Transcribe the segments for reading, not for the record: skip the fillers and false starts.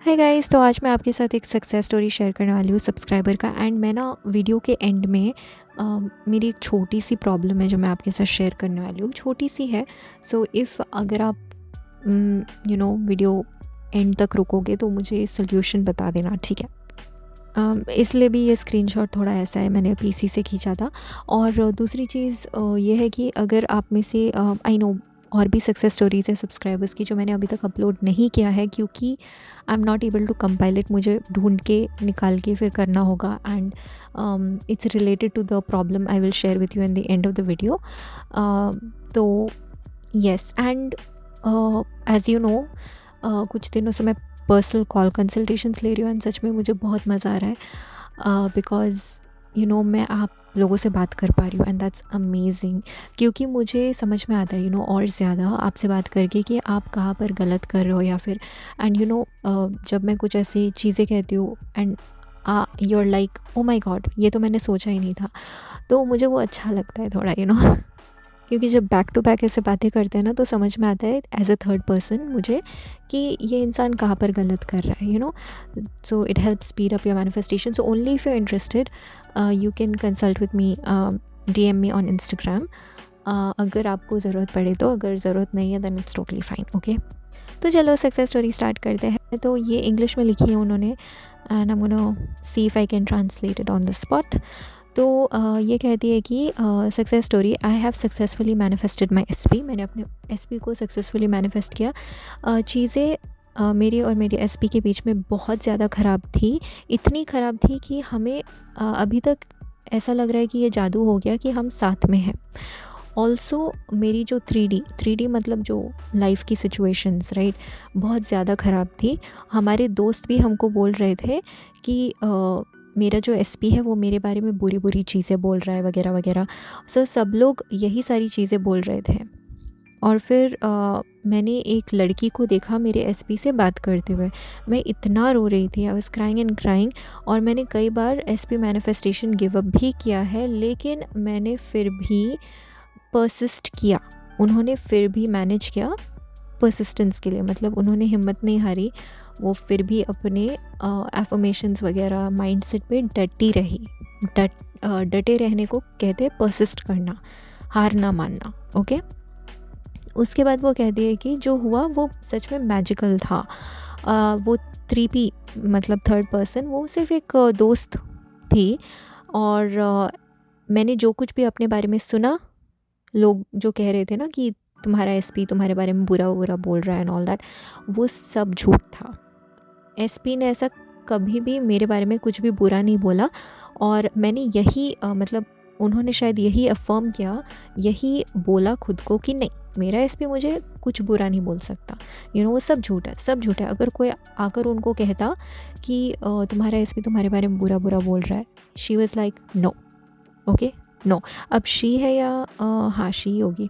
Hi guys, तो आज मैं आपके साथ एक सक्सेस स्टोरी शेयर करने वाली हूँ सब्सक्राइबर का। एंड मैं ना वीडियो के एंड में मेरी एक छोटी सी प्रॉब्लम है जो मैं आपके साथ शेयर करने वाली हूँ। छोटी सी है। सो इफ़ अगर आप वीडियो एंड तक रुकोगे तो मुझे सोल्यूशन बता देना, ठीक है। इसलिए भी ये स्क्रीनशॉट थोड़ा ऐसा है, मैंने पीसी से खींचा था। और दूसरी चीज़ ये है कि अगर आप में से आई नो और भी सक्सेस स्टोरीज़ है सब्सक्राइबर्स की जो मैंने अभी तक अपलोड नहीं किया है, क्योंकि I am not able to compile it. मुझे ढूंढ के निकाल के फिर करना होगा। And it's related to the problem I will share with you in the end of the video. तो yes, and as you know कुछ दिनों से मैं पर्सनल कॉल कंसल्टेशंस ले रही हूँ। एंड सच में मुझे बहुत मज़ा आ रहा है बिकॉज़ मैं आप लोगों से बात कर पा रही हूँ, एंड दैट्स अमेजिंग। क्योंकि मुझे समझ में आता है और ज़्यादा आपसे बात करके कि आप कहाँ पर गलत कर रहे हो, या फिर एंड जब मैं कुछ ऐसी चीज़ें कहती हूँ and you are like oh my God, ये तो मैंने सोचा ही नहीं था, तो मुझे वो अच्छा लगता है थोड़ा क्योंकि जब बैक टू बैक ऐसे बातें करते हैं ना, तो समझ में आता है एज अ थर्ड पर्सन मुझे कि ये इंसान कहाँ पर गलत कर रहा है। So it help speed up your manifestation. So only if you interested you can consult with me, DM me on Instagram अगर आपको ज़रूरत पड़े तो। अगर ज़रूरत नहीं है then it's totally fine, okay. तो चलो सक्सेस स्टोरी स्टार्ट करते हैं। तो ये इंग्लिश में लिखी है उन्होंने, and I am gonna see if I can translate it on the spot. तो ये कहती है कि success story, I have successfully manifested my SP। मैंने अपने SP को सक्सेसफुली मैनिफेस्ट किया। चीज़ें मेरी और मेरी SP के बीच में बहुत ज़्यादा ख़राब थी। इतनी ख़राब थी कि हमें अभी तक ऐसा लग रहा है कि ये जादू हो गया कि हम साथ में हैं। ऑल्सो मेरी जो 3D मतलब जो लाइफ की सिचुएशंस, राइट, बहुत ज़्यादा ख़राब थी। हमारे दोस्त भी हमको बोल रहे थे कि मेरा जो SP है वो मेरे बारे में बुरी बुरी चीज़ें बोल रहा है वगैरह वगैरह। सब लोग यही सारी चीज़ें बोल रहे थे। और फिर मैंने एक लड़की को देखा मेरे SP से बात करते हुए। मैं इतना रो रही थी, I was crying and crying. और मैंने कई बार SP मैनिफेस्टेशन गिव अप भी किया है, लेकिन मैंने फिर भी परसिस्ट किया। उन्होंने फिर भी मैनेज किया परसिस्टेंस के लिए, मतलब उन्होंने हिम्मत नहीं हारी। वो फिर भी अपने एफर्मेशंस वगैरह माइंडसेट पे डटी रही। डटे रहने को कहते हैं परसिस्ट करना, हार ना मानना, ओके। उसके बाद वो कहती है कि जो हुआ वो सच में मैजिकल था। वो 3P मतलब थर्ड पर्सन, वो सिर्फ एक दोस्त थी। और मैंने जो कुछ भी अपने बारे में सुना, लोग जो कह रहे थे ना कि तुम्हारा SP तुम्हारे बारे में बुरा बुरा बोल रहा है एंड ऑल दैट, वो सब झूठ था। SP ने ऐसा कभी भी मेरे बारे में कुछ भी बुरा नहीं बोला। और मैंने यही मतलब उन्होंने शायद यही अफर्म किया, यही बोला खुद को कि नहीं, मेरा SP मुझे कुछ बुरा नहीं बोल सकता। वो सब झूठ है, सब झूठ है। अगर कोई आकर उनको कहता कि तुम्हारा SP तुम्हारे बारे में बुरा बुरा बोल रहा है, she was like no, okay, no. अब शी है या हाँ शी होगी,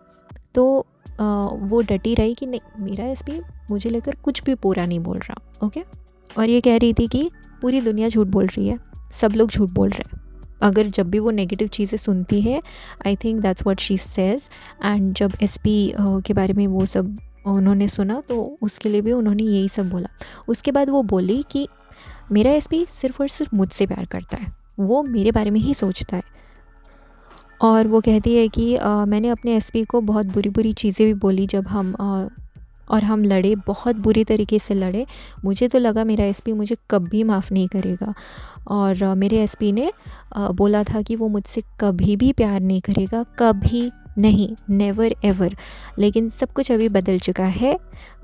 तो वो डटी रही कि नहीं, मेरा SP मुझे लेकर कुछ भी पूरा नहीं बोल रहा, ओके। और ये कह रही थी कि पूरी दुनिया झूठ बोल रही है, सब लोग झूठ बोल रहे हैं। अगर जब भी वो नेगेटिव चीज़ें सुनती है, I think that's what she says. And जब SP के बारे में वो सब उन्होंने सुना, तो उसके लिए भी उन्होंने यही सब बोला। उसके बाद वो बोली कि मेरा SP सिर्फ और सिर्फ मुझसे प्यार करता है, वो मेरे बारे में ही सोचता है। और वो कहती है कि मैंने अपने SP को बहुत बुरी बुरी चीज़ें भी बोली जब हम लड़े, बहुत बुरी तरीके से लड़े। मुझे तो लगा मेरा SP मुझे कभी माफ़ नहीं करेगा। और मेरे SP ने बोला था कि वो मुझसे कभी भी प्यार नहीं करेगा, कभी नहीं, नेवर एवर। लेकिन सब कुछ अभी बदल चुका है।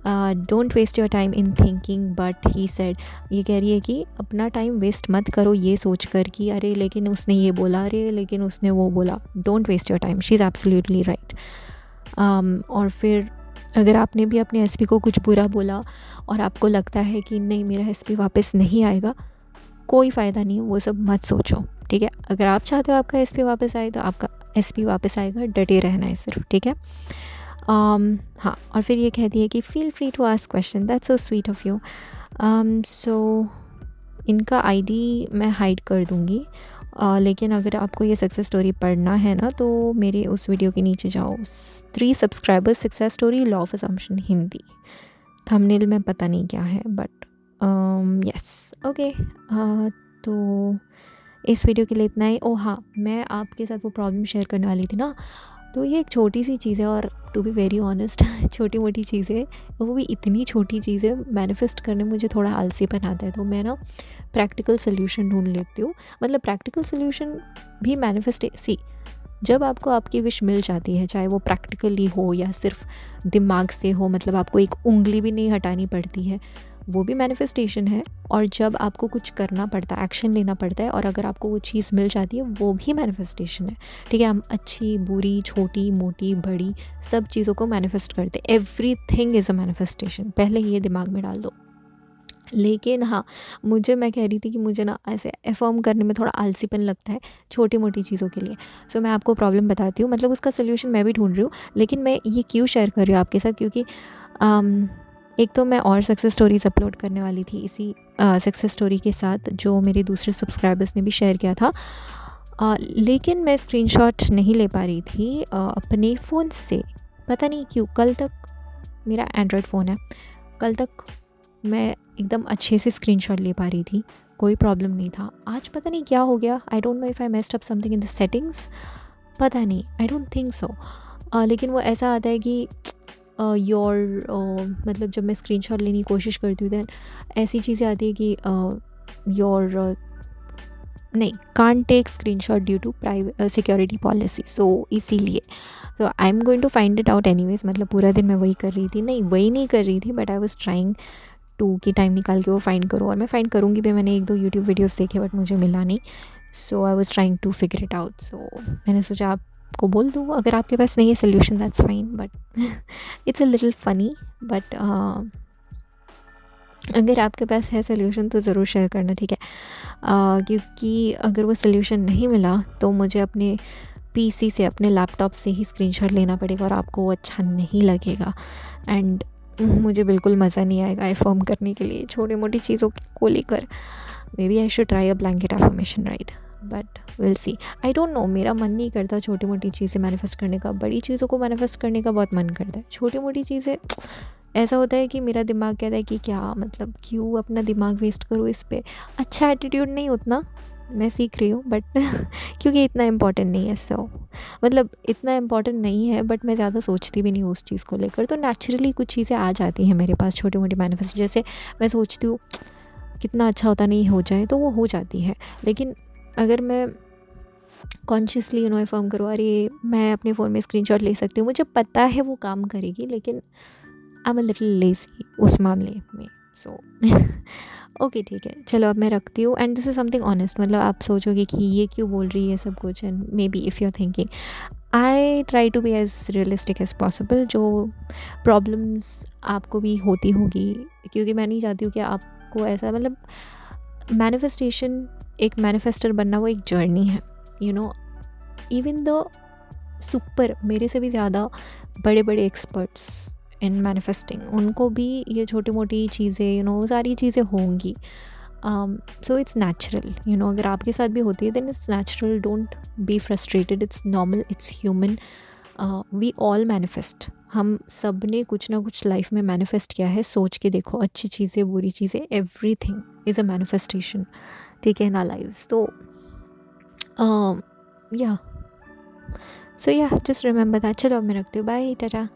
Don't waste your time in thinking but he said. ये कह रही है कि अपना टाइम वेस्ट मत करो ये सोच कर कि अरे लेकिन उसने ये बोला, अरे लेकिन उसने वो बोला। Don't waste your time, she is absolutely right. और फिर अगर आपने भी अपने SP को कुछ बुरा बोला और आपको लगता है कि नहीं मेरा SP वापस नहीं आएगा, कोई फ़ायदा नहीं है, वो सब मत सोचो, ठीक है। अगर आप चाहते हो आपका SP वापस आए तो आपका SP वापस आएगा, डटे रहना है सिर्फ, ठीक है। हाँ, और फिर ये कहती है कि feel free to ask question, that's so sweet of you. So इनका ID मैं हाइड कर दूँगी। लेकिन अगर आपको ये सक्सेस स्टोरी पढ़ना है ना, तो मेरे उस वीडियो के नीचे जाओ, 3 subscribers success story law of assumption Hindi. Thumbnail में पता नहीं क्या है, बट यस ओके। तो इस वीडियो के लिए इतना ही। ओह हाँ, मैं आपके साथ वो प्रॉब्लम शेयर करने वाली थी ना, तो ये एक छोटी सी चीज़ है और टू बी वेरी ऑनेस्ट छोटी मोटी चीज़ें, वो भी इतनी छोटी चीज़ें मैनिफेस्ट करने में मुझे थोड़ा आलसीपन आता है, तो मैं ना प्रैक्टिकल सोल्यूशन ढूंढ लेती हूँ। मतलब प्रैक्टिकल सोल्यूशन भी मैनिफेस्ट सी, जब आपको आपकी विश मिल जाती है, चाहे वो प्रैक्टिकली हो या सिर्फ दिमाग से हो, मतलब आपको एक उंगली भी नहीं हटानी पड़ती है, वो भी मैनिफेस्टेशन है। और जब आपको कुछ करना पड़ता है, एक्शन लेना पड़ता है, और अगर आपको वो चीज़ मिल जाती है, वो भी मैनिफेस्टेशन है। ठीक है, हम अच्छी बुरी छोटी मोटी बड़ी सब चीज़ों को मैनिफेस्ट करते हैं। एवरीथिंग इज़ अ मैनिफेस्टेशन, पहले ये दिमाग में डाल दो। लेकिन हाँ, मैं कह रही थी कि मुझे ना ऐसे अफर्म करने में थोड़ा आलसीपन लगता है छोटी मोटी चीज़ों के लिए। सो मैं आपको प्रॉब्लम बताती हूँ, मतलब उसका सोल्यूशन मैं भी ढूंढ रही हूँ, लेकिन मैं ये क्यों शेयर कर रही हूँ आपके साथ, क्योंकि एक तो मैं और सक्सेस स्टोरीज अपलोड करने वाली थी इसी सक्सेस स्टोरी के साथ, जो मेरे दूसरे सब्सक्राइबर्स ने भी शेयर किया था। लेकिन मैं स्क्रीनशॉट नहीं ले पा रही थी अपने फ़ोन से, पता नहीं क्यों। कल तक, मेरा एंड्रॉयड फ़ोन है, कल तक मैं एकदम अच्छे से स्क्रीनशॉट ले पा रही थी, कोई प्रॉब्लम नहीं था। आज पता नहीं क्या हो गया, आई don't know if I messed up something in the settings, पता नहीं, आई डोंट थिंक सो। लेकिन वो ऐसा आता है कि मतलब जब मैं स्क्रीनशॉट लेने की कोशिश करती हूँ, दैन ऐसी चीज़ें आती है कि योर नहीं, can't take screenshot due to private security policy. So इसीलिए तो I am going to find it out anyways. मतलब पूरा दिन मैं वही कर रही थी, नहीं वही नहीं कर रही थी, but I was trying to की टाइम निकाल के वो फाइंड करूँ, और मैं फाइंड करूँगी भी। मैंने 1-2 यूट्यूब वीडियोस देखे, बट मुझे मिला नहीं। So I was trying to figure it out. So मैंने सोचा आपको बोल दूँ, अगर आपके पास नहीं है solution that's fine, but it's a little funny. But अगर आपके पास है सोल्यूशन तो ज़रूर शेयर करना, ठीक है? क्योंकि अगर वो सोल्यूशन नहीं मिला तो मुझे अपने पीसी से, अपने लैपटॉप से ही स्क्रीनशॉट लेना पड़ेगा, और आपको वो अच्छा नहीं लगेगा, एंड मुझे बिल्कुल मज़ा नहीं आएगा अफर्म करने के लिए छोटी मोटी चीज़ों को लेकर। Maybe I should try a blanket affirmation, right? But will see. I don't know, मेरा मन नहीं करता छोटी मोटी चीज़ें मैनिफेस्ट करने का, बड़ी चीज़ों को मैनिफेस्ट करने का बहुत मन करता है। छोटी मोटी चीज़ें ऐसा होता है कि मेरा दिमाग कहता है कि क्या मतलब, क्यों अपना दिमाग वेस्ट करूँ इस पर। अच्छा एटीट्यूड नहीं उतना, मैं सीख रही हूँ, बट क्योंकि इतना इम्पॉर्टेंट नहीं है। सो मतलब इतना इम्पॉर्टेंट नहीं है, बट मैं ज़्यादा सोचती भी नहीं हूँ उस चीज़ को लेकर, तो नेचुरली कुछ चीज़ें आ जाती हैं मेरे पास छोटी मोटी मैनिफेस्ट। जैसे मैं सोचती हूँ कितना अच्छा होता नहीं हो जाए, तो वो हो जाती है। लेकिन अगर मैं कॉन्शियसली अफर्म करूँ, अरे मैं अपने फ़ोन में स्क्रीनशॉट ले सकती हूँ, मुझे पता है वो काम करेगी, लेकिन I am a little lazy उस मामले में। सो ओके ठीक है, चलो अब मैं रखती हूँ। And this is something honest, मतलब आप सोचोगे कि ये क्यों बोल रही है सब कुछ, and maybe if you are thinking, I try to be as realistic as possible. जो प्रॉब्लम्स आपको भी होती होगी, क्योंकि मैं नहीं चाहती हूँ कि आपको ऐसा, मतलब मैनिफेस्टेशन, एक मैनिफेस्टर बनना वो एक जर्नी है, you know. Even the super, मेरे से भी ज़्यादा बड़े बड़े एक्सपर्ट्स इन मैनिफेस्टिंग, उनको भी ये छोटी मोटी चीज़ें सारी चीज़ें होंगी। सो इट्स नेचुरल, अगर आपके साथ भी होती है then it's natural, don't be frustrated, it's normal, it's human. We all manifest, हम सब ने कुछ ना कुछ लाइफ में मैनिफेस्ट किया है। सोच के देखो, अच्छी चीज़ें बुरी चीज़ें, एवरीथिंग इज़ अ मैनिफेस्टेशन, ठीक है ना लाइफ। तो या सो या जस्ट रिमेंबर दैट। चलो अब मैं रखती हूँ, बाय, टाटा।